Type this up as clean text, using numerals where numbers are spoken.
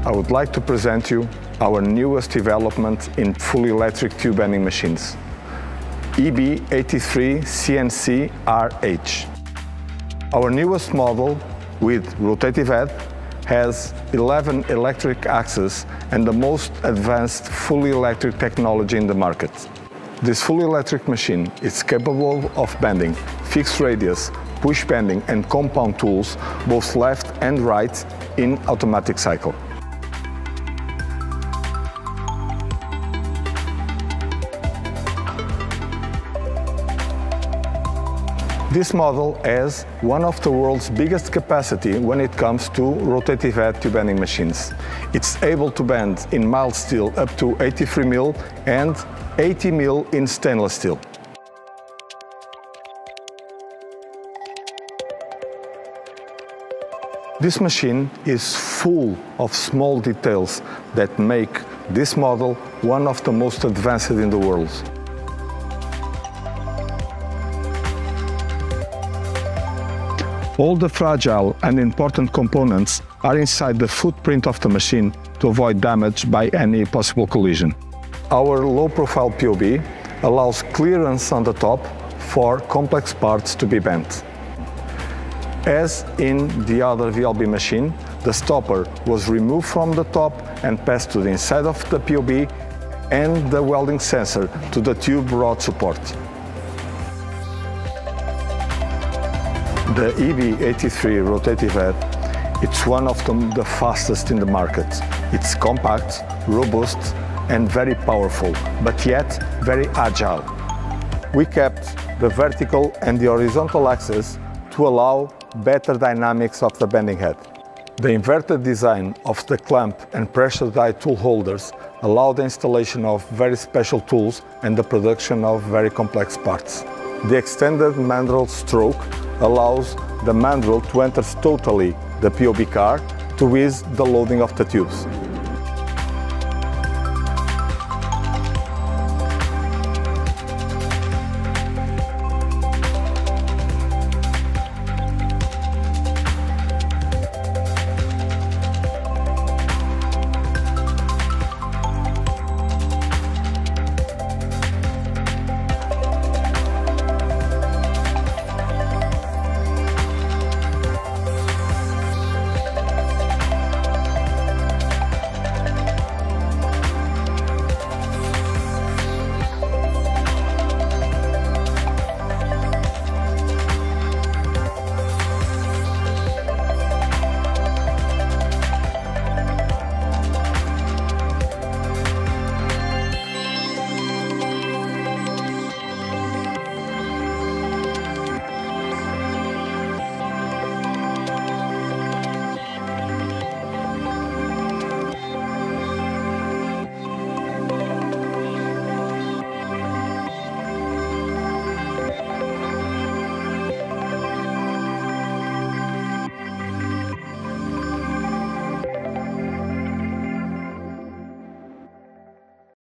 I would like to present you our newest development in fully electric tube bending machines, EB83CNC-RH. Our newest model with rotative head has 11 electric axes and the most advanced fully electric technology in the market. This fully electric machine is capable of bending fixed radius, push bending and compound tools, both left and right, in automatic cycle. This model has one of the world's biggest capacity when it comes to rotative head tube bending machines. It's able to bend in mild steel up to 83 mm and 80 mm in stainless steel. This machine is full of small details that make this model one of the most advanced in the world. All the fragile and important components are inside the footprint of the machine to avoid damage by any possible collision. Our low-profile POB allows clearance on the top for complex parts to be bent. As in the other VLB machine, the stopper was removed from the top and passed to the inside of the POB and the welding sensor to the tube rod support. The EB83 rotative head, it's one of the fastest in the market. It's compact, robust and very powerful, but yet very agile. We kept the vertical and the horizontal axes to allow better dynamics of the bending head. The inverted design of the clamp and pressure die tool holders allow the installation of very special tools and the production of very complex parts. The extended mandrel stroke allows the mandrel to enter totally the POB car to ease the loading of the tubes.